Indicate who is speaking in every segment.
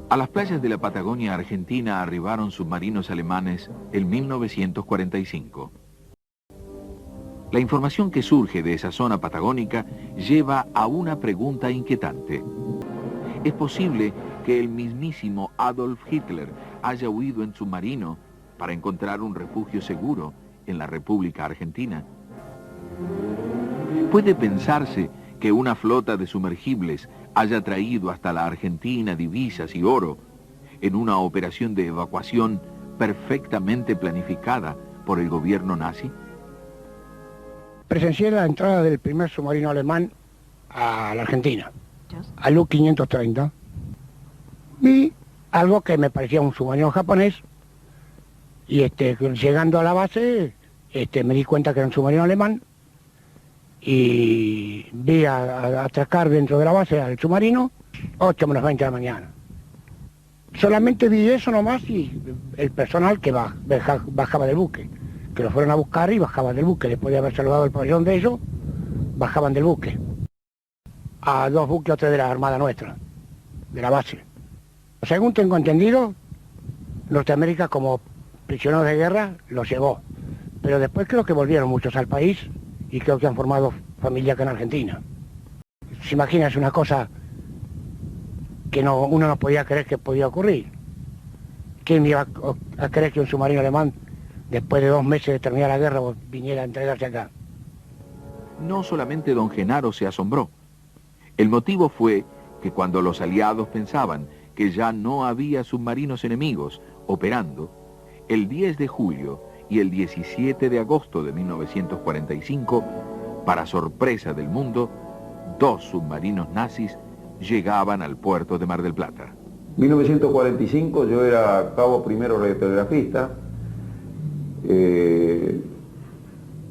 Speaker 1: A las playas de la Patagonia Argentina arribaron submarinos alemanes en 1945. La información que surge de esa zona patagónica lleva a una pregunta inquietante. ¿Es posible que el mismísimo Adolf Hitler haya huido en submarino para encontrar un refugio seguro en la República Argentina? ¿Puede pensarse que una flota de sumergibles haya traído hasta la Argentina divisas y oro en una operación de evacuación perfectamente planificada por el gobierno nazi?
Speaker 2: Presencié la entrada del primer submarino alemán a la Argentina, al U-530. Vi algo que me parecía un submarino japonés y llegando a la base me di cuenta que era un submarino alemán y vi a atracar dentro de la base al submarino 8 menos 20 de la mañana. Solamente vi eso nomás y el personal que bajaba del buque, que lo fueron a buscar y bajaban del buque. Después de haber saludado el pabellón de ellos, bajaban del buque. A 2 buques o 3 de la Armada nuestra, de la base. Según tengo entendido, Norteamérica como prisioneros de guerra los llevó. Pero después creo que volvieron muchos al país y creo que han formado familia acá en Argentina. ¿Se imagina? Es una cosa que uno no podía creer que podía ocurrir. ¿Quién iba a creer que un submarino alemán, después de 2 meses de terminar la guerra, viniera a entregarse acá?
Speaker 1: No solamente don Genaro se asombró. El motivo fue que cuando los aliados pensaban que ya no había submarinos enemigos operando, el 10 de julio y el 17 de agosto de 1945, para sorpresa del mundo, 2 submarinos nazis llegaban al puerto de Mar del Plata.
Speaker 3: En 1945 yo era cabo primero radiotelegrafista,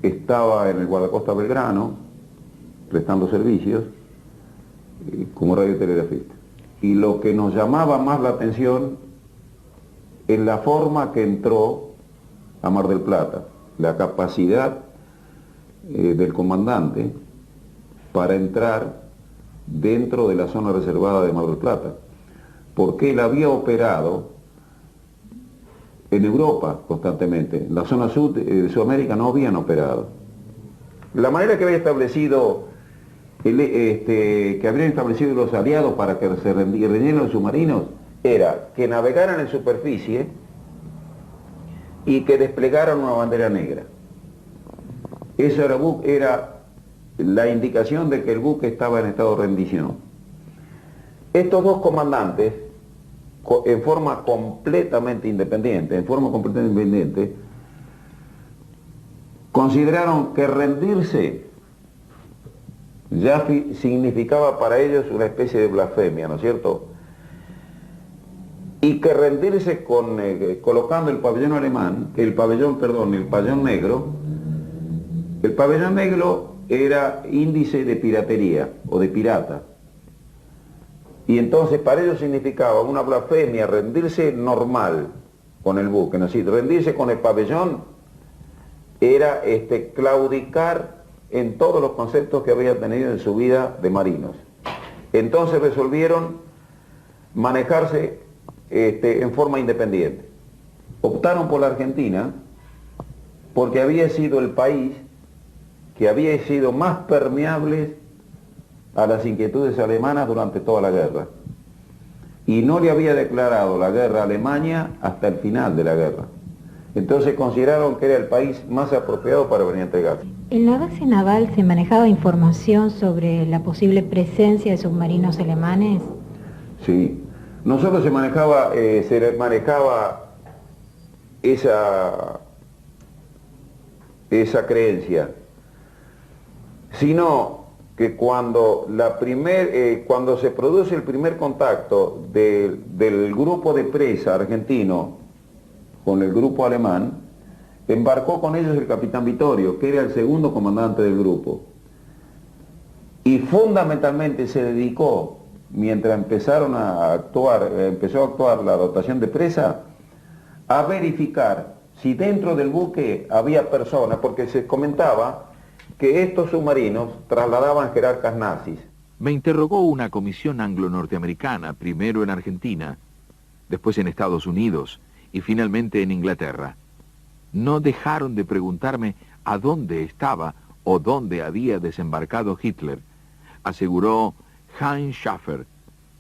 Speaker 3: estaba en el guardacosta Belgrano prestando servicios como radiotelegrafista. Y lo que nos llamaba más la atención es la forma que entró a Mar del Plata, la capacidad del comandante para entrar dentro de la zona reservada de Mar del Plata, porque él había operado en Europa constantemente. En la zona sur de Sudamérica no habían operado. La manera que había establecido habrían establecido los aliados para que se rindieran los submarinos era que navegaran en superficie y que desplegaran una bandera negra. Eso era la indicación de que el buque estaba en estado de rendición. Estos 2 comandantes, en forma completamente independiente, consideraron que rendirse ya significaba para ellos una especie de blasfemia, ¿no es cierto? Y que rendirse colocando el pabellón alemán, el pabellón negro, el pabellón negro era índice de piratería o de pirata. Y entonces para ellos significaba una blasfemia rendirse normal con el buque, ¿no? Es decir, rendirse con el pabellón era claudicar en todos los conceptos que había tenido en su vida de marinos. Entonces resolvieron manejarse en forma independiente. Optaron por la Argentina porque había sido el país que había sido más permeable a las inquietudes alemanas durante toda la guerra. Y no le había declarado la guerra a Alemania hasta el final de la guerra. Entonces consideraron que era el país más apropiado para venir a entregarse.
Speaker 4: ¿En la base naval se manejaba información sobre la posible presencia de submarinos alemanes?
Speaker 3: Sí. No solo se manejaba esa creencia, sino que cuando se produce el primer contacto del grupo de presa argentino con el grupo alemán, embarcó con ellos el capitán Vittorio, que era el segundo comandante del grupo. Y fundamentalmente se dedicó, mientras empezó a actuar la dotación de presa, a verificar si dentro del buque había personas, porque se comentaba que estos submarinos trasladaban jerarcas nazis.
Speaker 1: Me interrogó una comisión anglo-norteamericana, primero en Argentina después en Estados Unidos y finalmente en Inglaterra. No dejaron de preguntarme a dónde estaba o dónde había desembarcado Hitler, aseguró Heinz Schaffer,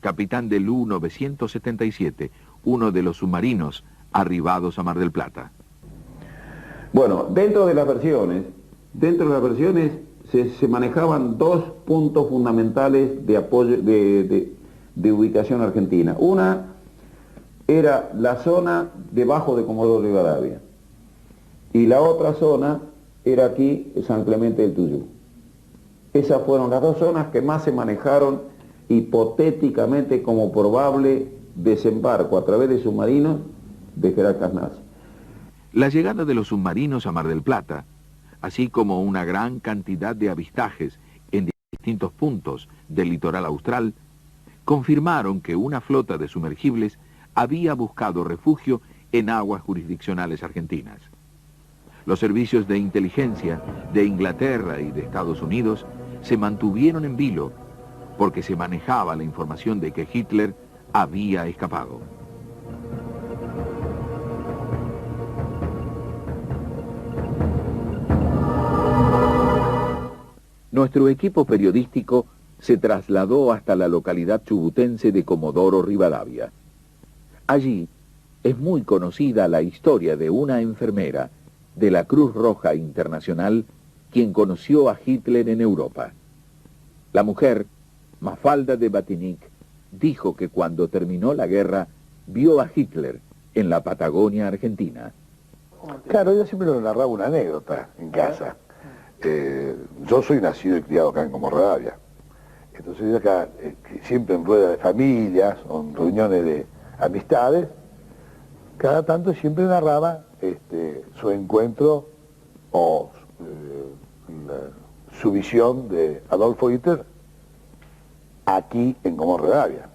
Speaker 1: capitán del U-977, uno de los submarinos arribados a Mar del Plata.
Speaker 3: Bueno, dentro de las versiones se manejaban dos puntos fundamentales de apoyo, de ubicación argentina. Una era la zona debajo de Comodoro Rivadavia y la otra zona era aquí, San Clemente del Tuyú. Esas fueron las dos zonas que más se manejaron hipotéticamente como probable desembarco a través de submarinos de jerarcas nazis.
Speaker 1: La llegada de los submarinos a Mar del Plata, así como una gran cantidad de avistajes en distintos puntos del litoral austral, confirmaron que una flota de sumergibles había buscado refugio en aguas jurisdiccionales argentinas. Los servicios de inteligencia de Inglaterra y de Estados Unidos se mantuvieron en vilo porque se manejaba la información de que Hitler había escapado. Nuestro equipo periodístico se trasladó hasta la localidad chubutense de Comodoro Rivadavia. Allí es muy conocida la historia de una enfermera de la Cruz Roja Internacional quien conoció a Hitler en Europa. La mujer, Mafalda de Batinic, dijo que cuando terminó la guerra vio a Hitler en la Patagonia Argentina.
Speaker 5: Claro, ella siempre nos narraba una anécdota en casa. Yo soy nacido y criado acá en Comodoro Rivadavia. Entonces acá, siempre en ruedas de familias, o en reuniones de amistades, cada tanto siempre narraba su encuentro o su visión de Adolfo Hitler aquí en Comodoro Rivadavia.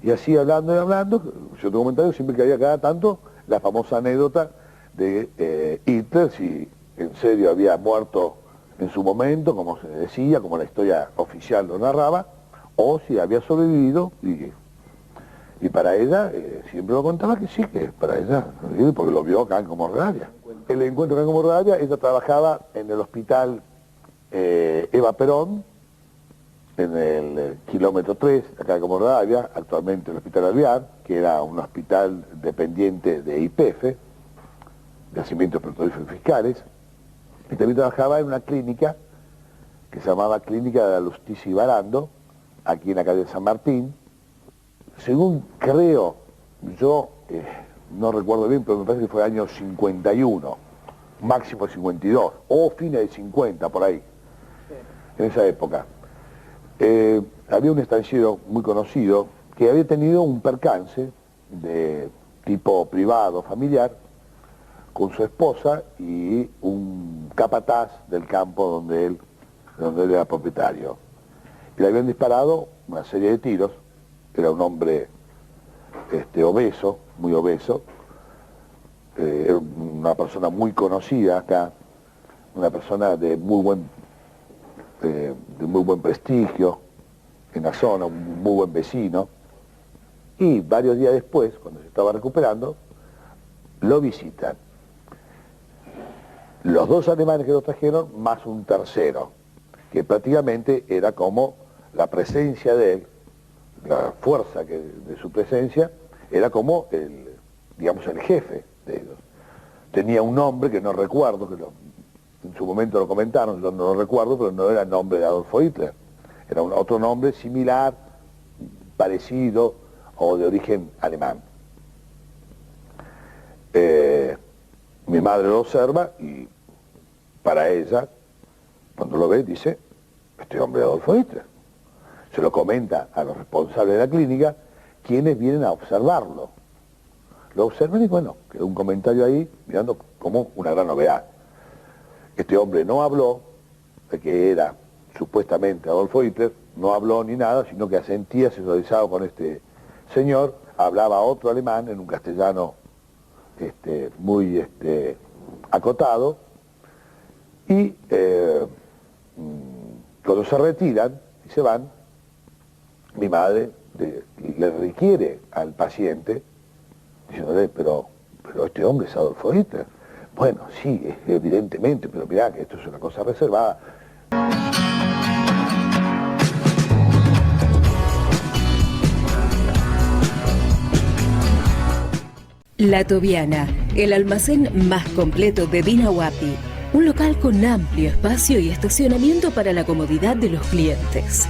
Speaker 5: Y así hablando y hablando, yo tengo comentarios siempre que había cada tanto la famosa anécdota de Hitler, si en serio había muerto en su momento, como se decía, como la historia oficial lo narraba, o si había sobrevivido, y para ella siempre lo contaba que sí, que para ella, porque lo vio acá en Comodoro Rivadavia. El encuentro acá en Comodoro Rivadavia, ella trabajaba en el hospital Eva Perón, en el kilómetro 3, acá en Comodoro Rivadavia, actualmente el Hospital Alvear, que era un hospital dependiente de YPF, de Yacimientos Petrolíferos Fiscales, y también trabajaba en una clínica que se llamaba Clínica de la Lusticia Barando, aquí en la calle San Martín. Según creo, yo no recuerdo bien, pero me parece que fue año 51, máximo 52, o fines de 50, por ahí, en esa época. Había un estanciero muy conocido que había tenido un percance de tipo privado, familiar, con su esposa y un capataz del campo donde él era propietario. Y le habían disparado una serie de tiros. Era un hombre obeso, muy obeso, era una persona muy conocida acá, una persona de muy buen prestigio en la zona, un muy buen vecino. Y varios días después, cuando se estaba recuperando, lo visitan los dos alemanes que lo trajeron, más un tercero, que prácticamente era como la presencia de él, la fuerza de su presencia, era como el jefe de ellos. Tenía un nombre que no recuerdo, en su momento lo comentaron, yo no lo recuerdo, pero no era el nombre de Adolfo Hitler. Era otro nombre similar, parecido o de origen alemán. Mi madre lo observa y para ella, cuando lo ve, dice, este hombre es Adolfo Hitler. Se lo comenta a los responsables de la clínica, quienes vienen a observarlo. Lo observan y bueno, quedó un comentario ahí, mirando como una gran novedad. Este hombre no habló de que era supuestamente Adolfo Hitler, no habló ni nada, sino que asentía, se solidarizaba con este señor, hablaba otro alemán en un castellano muy acotado, y cuando se retiran y se van, mi madre le requiere al paciente diciéndole, pero este hombre es Adolfo Hitler. Bueno, sí, evidentemente, pero mirá que esto es una cosa reservada.
Speaker 6: La Tobiana, el almacén más completo de Dina Huapi. Un local con amplio espacio y estacionamiento para la comodidad de los clientes.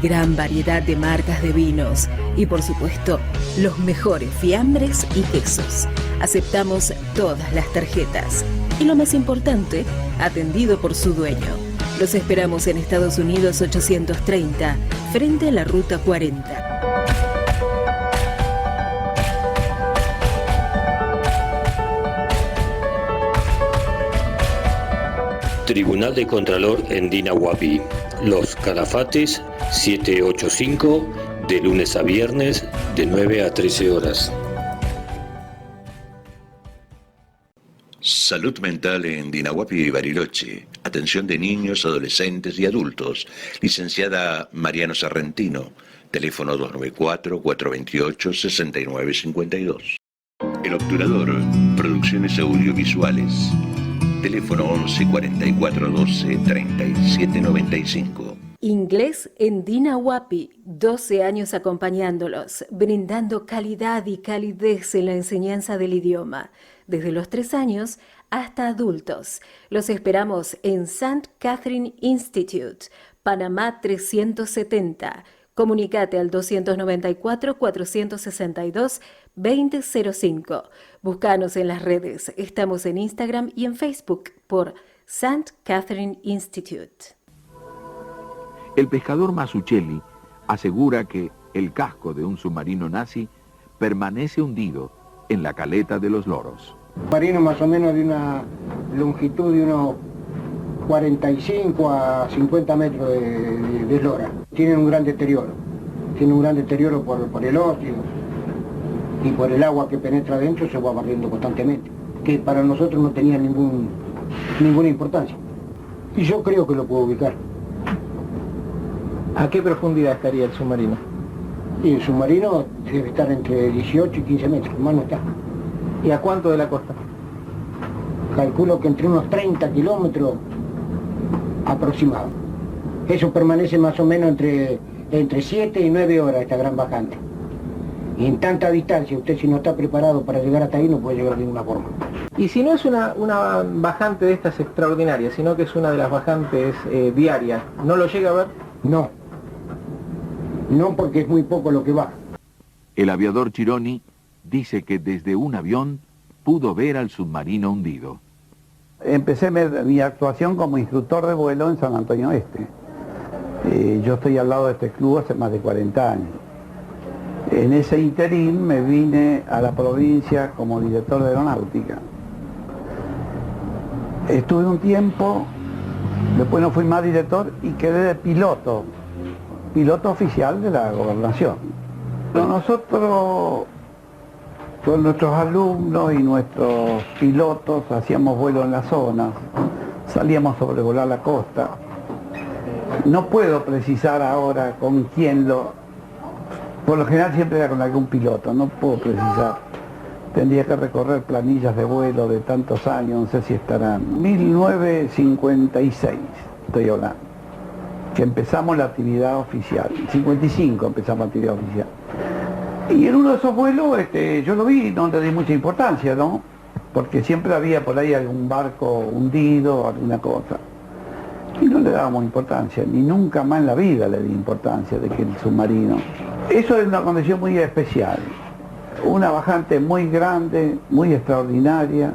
Speaker 6: Gran variedad de marcas de vinos y, por supuesto, los mejores fiambres y quesos. Aceptamos todas las tarjetas. Y lo más importante, atendido por su dueño. Los esperamos en Estados Unidos 830, frente a la Ruta 40.
Speaker 7: Tribunal de Contralor en Dina Huapi. Los Calafates 785, de lunes a viernes, de 9 a 13 horas.
Speaker 8: Salud mental en Dina Huapi y Bariloche. Atención de niños, adolescentes y adultos. Licenciada Mariano Sarrentino. Teléfono 294-428-6952. El Obturador. Producciones audiovisuales. Teléfono 11 44 12 37 95.
Speaker 6: Inglés en Dina Huapi, 12 años acompañándolos, brindando calidad y calidez en la enseñanza del idioma, desde los 3 años hasta adultos. Los esperamos en St. Catherine Institute, Panamá 370. Comunicate al 294-462-2005. Búscanos en las redes. Estamos en Instagram y en Facebook por St. Catherine Institute.
Speaker 1: El pescador Masuccelli asegura que el casco de un submarino nazi permanece hundido en la caleta de los Loros.
Speaker 2: Un submarino más o menos de una longitud de unos 45 a 50 metros de eslora. Tienen un gran deterioro. Tiene un gran deterioro por el óxido y por el agua que penetra adentro, se va barriendo constantemente, que para nosotros no tenía ninguna importancia. Y yo creo que lo puedo ubicar.
Speaker 9: ¿A qué profundidad estaría el submarino?
Speaker 2: Y el submarino debe estar entre 18 y 15 metros, más no está.
Speaker 9: ¿Y a cuánto de la costa?
Speaker 2: Calculo que entre unos 30 kilómetros aproximado. Eso permanece más o menos entre 7 y 9 horas esta gran bajante. Y en tanta distancia, usted si no está preparado para llegar hasta ahí no puede llegar de ninguna forma.
Speaker 9: Y si no es una bajante de estas extraordinarias, sino que es una de las bajantes diarias, ¿no lo llega a ver?
Speaker 2: No. No, porque es muy poco lo que baja.
Speaker 1: El aviador Chironi dice que desde un avión pudo ver al submarino hundido.
Speaker 10: Empecé mi actuación como instructor de vuelo en San Antonio Este. Yo estoy al lado de este club hace más de 40 años. En ese interín me vine a la provincia como director de aeronáutica. Estuve un tiempo, después no fui más director y quedé de piloto oficial de la gobernación. Nosotros, con nuestros alumnos y nuestros pilotos, hacíamos vuelo en las zonas, salíamos a sobrevolar la costa. No puedo precisar ahora con quién por lo general siempre era con algún piloto, no puedo precisar. Tendría que recorrer planillas de vuelo de tantos años, no sé si estarán. 1956 estoy hablando, que empezamos la actividad oficial. 55 empezamos la actividad oficial. Y en uno de esos vuelos yo lo vi, no le di mucha importancia, ¿no? Porque siempre había por ahí algún barco hundido, alguna cosa. Y no le dábamos importancia, ni nunca más en la vida le di importancia de que el submarino. Eso es una condición muy especial. Una bajante muy grande, muy extraordinaria.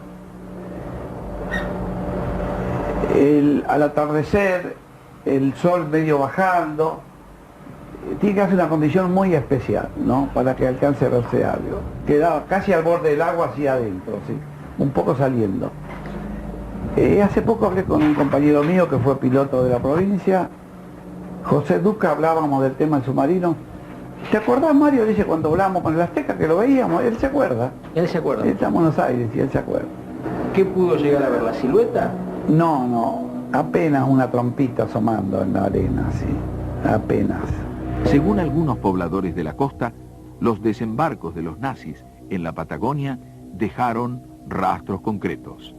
Speaker 10: Al atardecer, el sol medio bajando, tiene que hacer una condición muy especial, ¿no? Para que alcance a verse algo. Quedaba casi al borde del agua hacia adentro, ¿sí? Un poco saliendo. Hace poco hablé con un compañero mío que fue piloto de la provincia, José Duca, hablábamos del tema del submarino. ¿Te acordás, Mario? Dice, cuando hablábamos con el Azteca, que lo veíamos, él se acuerda.
Speaker 9: Él se acuerda.
Speaker 10: Él está en Buenos Aires y él se acuerda.
Speaker 9: ¿Qué pudo llegar a ver? ¿La silueta?
Speaker 10: No, apenas una trompita asomando en la arena, sí, apenas.
Speaker 1: Según algunos pobladores de la costa, los desembarcos de los nazis en la Patagonia dejaron rastros concretos.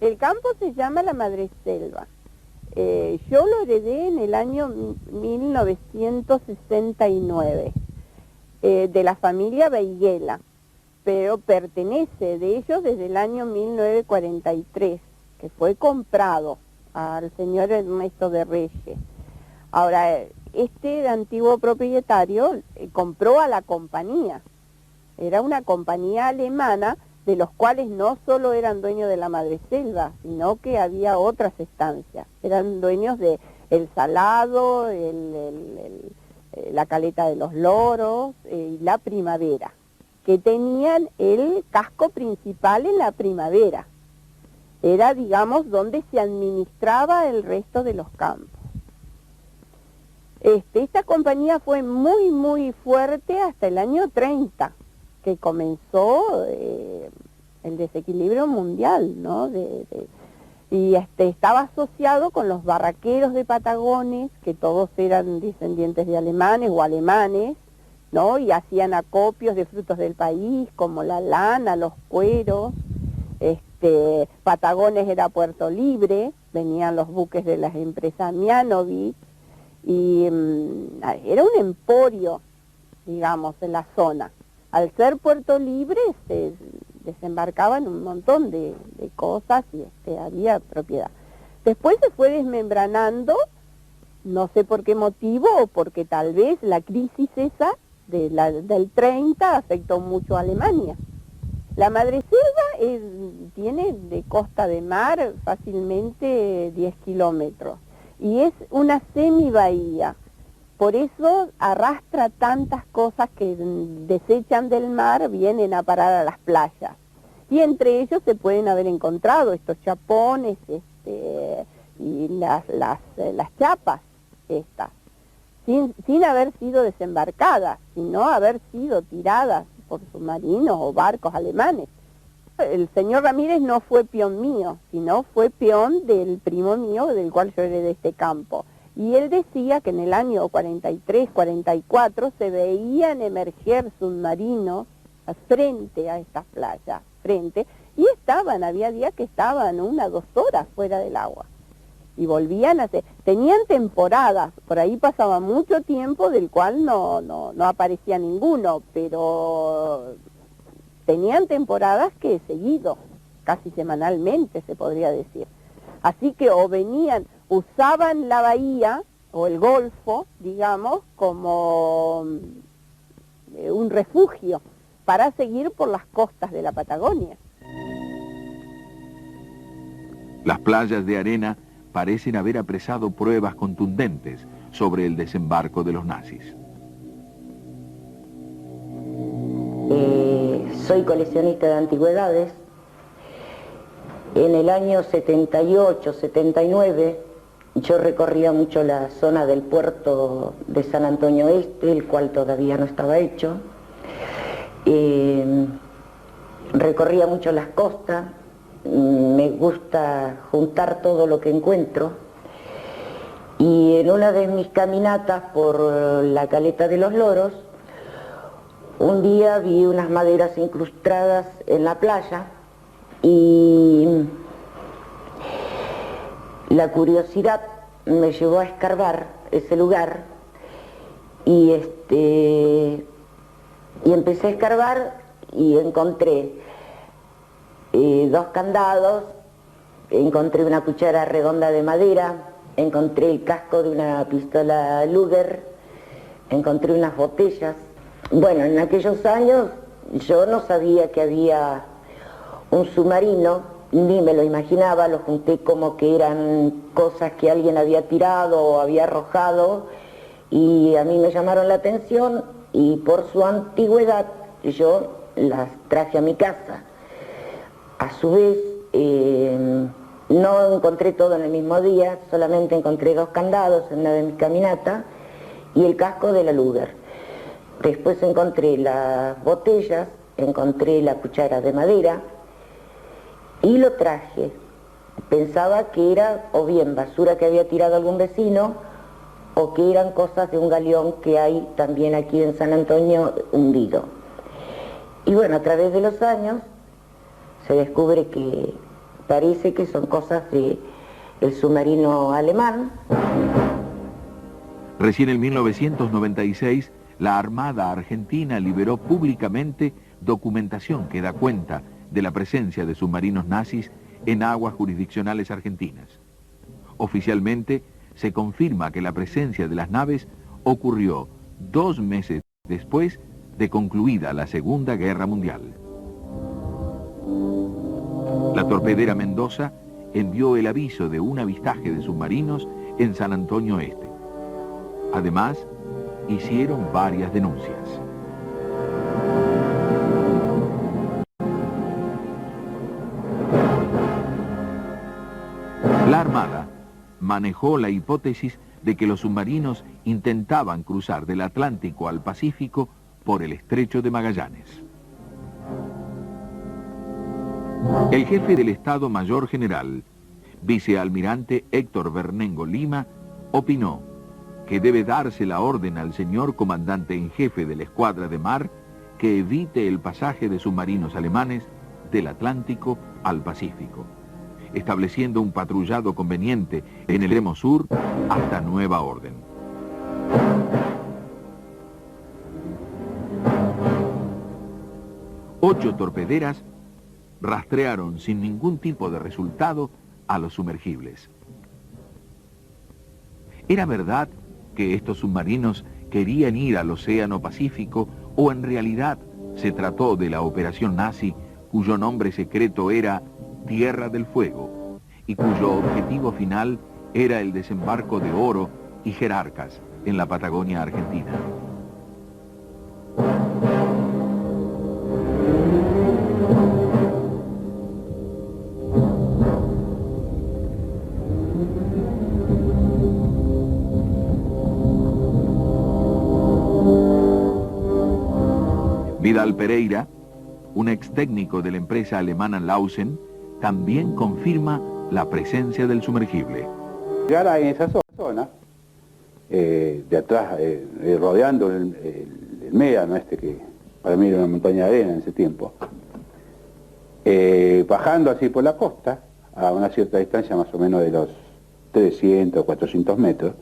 Speaker 11: El campo se llama la Madreselva. Yo lo heredé en el año 1969 de la familia Beiguela, pero pertenece de ellos desde el año 1943, que fue comprado al señor Ernesto de Reyes. Ahora, este antiguo propietario compró a la compañía. Era una compañía alemana, de los cuales no solo eran dueños de la Madreselva, sino que había otras estancias. Eran dueños de El Salado, la Caleta de los Loros y la Primavera, que tenían el casco principal en la Primavera. Era, digamos, donde se administraba el resto de los campos. Esta compañía fue muy, muy fuerte hasta el año 30, que comenzó el desequilibrio mundial, ¿no? Y estaba asociado con los barraqueros de Patagones, que todos eran descendientes de alemanes o alemanes, ¿no? Y hacían acopios de frutos del país, como la lana, los cueros. Patagones era Puerto Libre, venían los buques de las empresas Mianovich, y era un emporio, digamos, en la zona. Al ser Puerto Libre se desembarcaban un montón de cosas y había propiedad. Después se fue desmembranando, no sé por qué motivo, o porque tal vez la crisis esa del 30 afectó mucho a Alemania. La Madreselva tiene de costa de mar fácilmente 10 kilómetros y es una semibahía. Por eso arrastra tantas cosas que desechan del mar, vienen a parar a las playas. Y entre ellos se pueden haber encontrado estos chapones y las chapas estas, sin haber sido desembarcadas, sino haber sido tiradas por submarinos o barcos alemanes. El señor Ramírez no fue peón mío, sino fue peón del primo mío, del cual yo heredé este campo. Y él decía que en el año 43, 44 se veían emerger submarinos frente a estas playas, y había días que estaban 1 o 2 horas fuera del agua. Y volvían tenían temporadas, por ahí pasaba mucho tiempo del cual no aparecía ninguno, pero tenían temporadas que seguido, casi semanalmente se podría decir. Así que usaban la bahía o el golfo, digamos, como un refugio para seguir por las costas de la Patagonia.
Speaker 1: Las playas de arena parecen haber apresado pruebas contundentes sobre el desembarco de los nazis.
Speaker 12: Soy coleccionista de antigüedades. En el año 78, 79, yo recorría mucho la zona del puerto de San Antonio Este, el cual todavía no estaba hecho. Recorría mucho las costas, me gusta juntar todo lo que encuentro. Y en una de mis caminatas por la Caleta de los Loros, un día vi unas maderas incrustadas en la playa y la curiosidad me llevó a escarbar ese lugar y empecé a escarbar y encontré 2 candados, encontré una cuchara redonda de madera, encontré el casco de una pistola Luger, encontré unas botellas. Bueno, en aquellos años yo no sabía que había un submarino, ni me lo imaginaba, lo junté como que eran cosas que alguien había tirado o había arrojado y a mí me llamaron la atención y por su antigüedad yo las traje a mi casa. A su vez, no encontré todo en el mismo día, solamente encontré 2 candados en una de mis caminatas y el casco de la Luger. Después encontré las botellas, encontré la cuchara de madera y lo traje. Pensaba que era o bien basura que había tirado algún vecino o que eran cosas de un galeón que hay también aquí en San Antonio hundido. Y bueno, a través de los años se descubre que parece que son cosas del submarino alemán.
Speaker 1: Recién en 1996, la Armada Argentina liberó públicamente documentación que da cuenta de la presencia de submarinos nazis en aguas jurisdiccionales argentinas. Oficialmente, se confirma que la presencia de las naves ocurrió 2 meses después de concluida la Segunda Guerra Mundial. La torpedera Mendoza envió el aviso de un avistaje de submarinos en San Antonio Este. Además, hicieron varias denuncias. La Armada manejó la hipótesis de que los submarinos intentaban cruzar del Atlántico al Pacífico por el Estrecho de Magallanes. El jefe del Estado Mayor General, vicealmirante Héctor Bernengo Lima, opinó que debe darse la orden al señor comandante en jefe de la Escuadra de Mar que evite el pasaje de submarinos alemanes del Atlántico al Pacífico, estableciendo un patrullado conveniente en el extremo sur hasta nueva orden. Ocho torpederas rastrearon sin ningún tipo de resultado a los sumergibles. ¿Era verdad que estos submarinos querían ir al Océano Pacífico o en realidad se trató de la operación nazi cuyo nombre secreto era Tierra del Fuego y cuyo objetivo final era el desembarco de oro y jerarcas en la Patagonia Argentina? Vidal Pereira, un ex técnico de la empresa alemana Lausen, también confirma la presencia del sumergible.
Speaker 13: Llegar a esa zona, de atrás, rodeando el médano que para mí era una montaña de arena en ese tiempo, bajando así por la costa, a una cierta distancia más o menos de los 300 o 400 metros,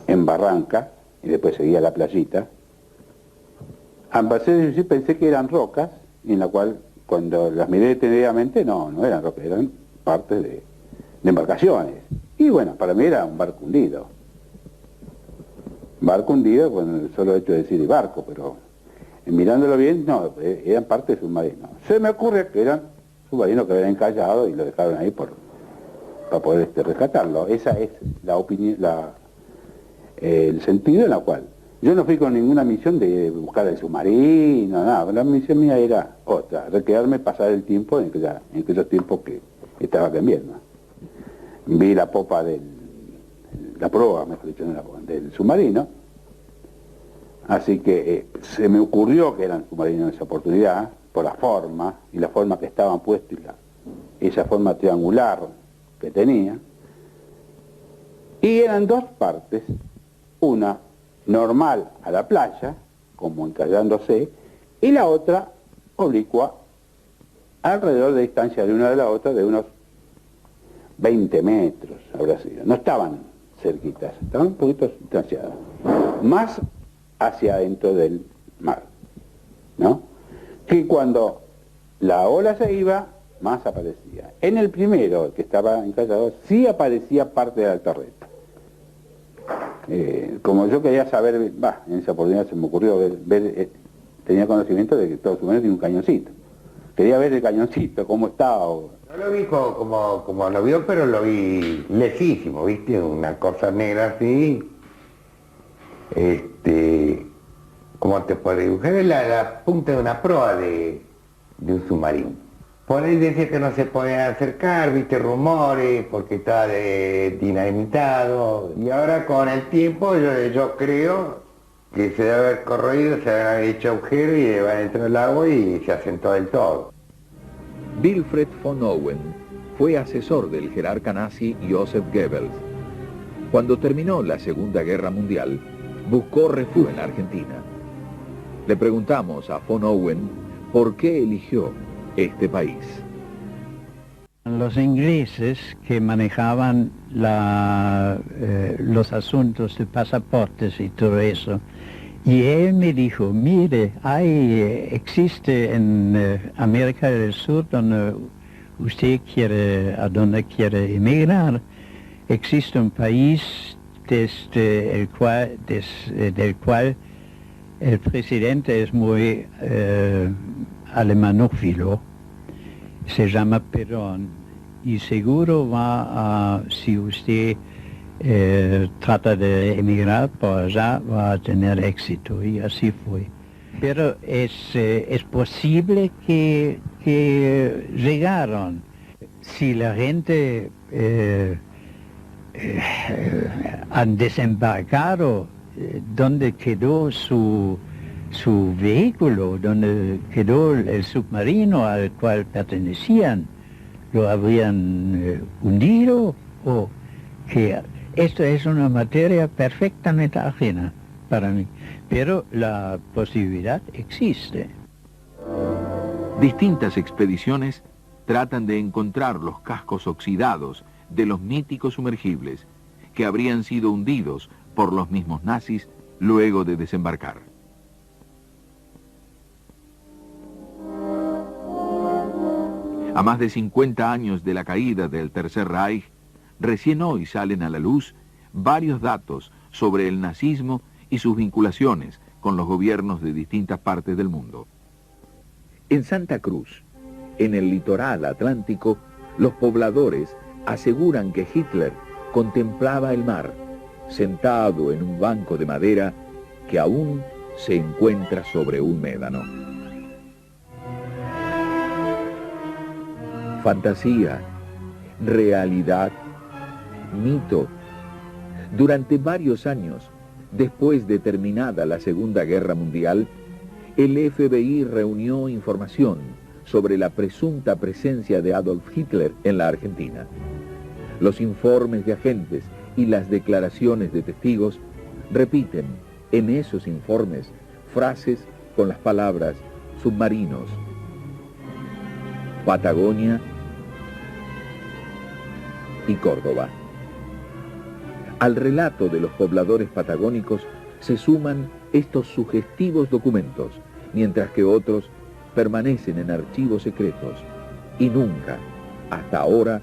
Speaker 13: en barranca, y después seguía la playita. Ambas pensé que eran rocas, y en la cual, cuando las miré detenidamente, no eran rocas, eran partes de embarcaciones. Y bueno, para mí era un barco hundido. Barco hundido con el solo hecho de decir barco, pero mirándolo bien, no, eran parte de submarinos. Se me ocurre que eran submarinos que habían encallado y lo dejaron ahí para poder rescatarlo. Esa es la opinión, el sentido en la cual yo no fui con ninguna misión de buscar el submarino, nada. La misión mía era otra, recrearme, pasar el tiempo en aquellos tiempos que estaba cambiando. Vi la popa la proa, mejor dicho, del submarino, así que se me ocurrió que eran submarinos en esa oportunidad, por la forma, y la forma que estaban puestos, y esa forma triangular que tenía, y eran dos partes, una normal a la playa, como encallándose, y la otra oblicua, alrededor de distancia de una de la otra de unos 20 metros, habrá sido. No estaban cerquitas, estaban un poquito distanciadas, más hacia adentro del mar, ¿no? Que cuando la ola se iba, más aparecía. En el primero, que estaba encallado, sí aparecía parte de la torreta. Como yo quería saber, en esa oportunidad se me ocurrió ver tenía conocimiento de que todo submarino tiene un cañoncito. Quería ver el cañoncito, cómo estaba.
Speaker 14: No lo vi como lo vio, pero lo vi lejísimo, ¿viste? Una cosa negra así. Como te puedo dibujar, es la punta de una proa de un submarino. Por ahí decía que no se podían acercar, viste, rumores, porque estaba dinamitado. Y ahora con el tiempo yo creo que se debe haber corroído, se debe haber hecho agujero y van a entrar el agua y se asentó del todo.
Speaker 1: Wilfred von Owen fue asesor del jerarca nazi Joseph Goebbels. Cuando terminó la Segunda Guerra Mundial, buscó refugio en la Argentina. Le preguntamos a von Owen por qué eligió este país.
Speaker 10: Los ingleses que manejaban los asuntos de pasaportes y todo eso, y él me dijo, mire, existe en América del Sur, donde usted a donde quiere emigrar, existe un país del cual el presidente es muy alemanófilo, se llama Perón, y seguro si usted trata de emigrar por allá, va a tener éxito, y así fue. Pero es posible que llegaron. Si la gente han desembarcado donde quedó su vehículo, donde quedó el submarino al cual pertenecían, lo habrían hundido, o que esto es una materia perfectamente ajena para mí, pero la posibilidad existe.
Speaker 1: Distintas expediciones tratan de encontrar los cascos oxidados de los míticos sumergibles que habrían sido hundidos por los mismos nazis luego de desembarcar. A más de 50 años de la caída del Tercer Reich, recién hoy salen a la luz varios datos sobre el nazismo y sus vinculaciones con los gobiernos de distintas partes del mundo. En Santa Cruz, en el litoral atlántico, los pobladores aseguran que Hitler contemplaba el mar, sentado en un banco de madera que aún se encuentra sobre un médano. Fantasía, realidad, mito. Durante varios años, después de terminada la Segunda Guerra Mundial, el FBI reunió información sobre la presunta presencia de Adolf Hitler en la Argentina. Los informes de agentes y las declaraciones de testigos repiten en esos informes frases con las palabras submarinos, Patagonia y Córdoba. Al relato de los pobladores patagónicos se suman estos sugestivos documentos, mientras que otros permanecen en archivos secretos y nunca, hasta ahora,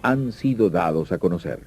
Speaker 1: han sido dados a conocer.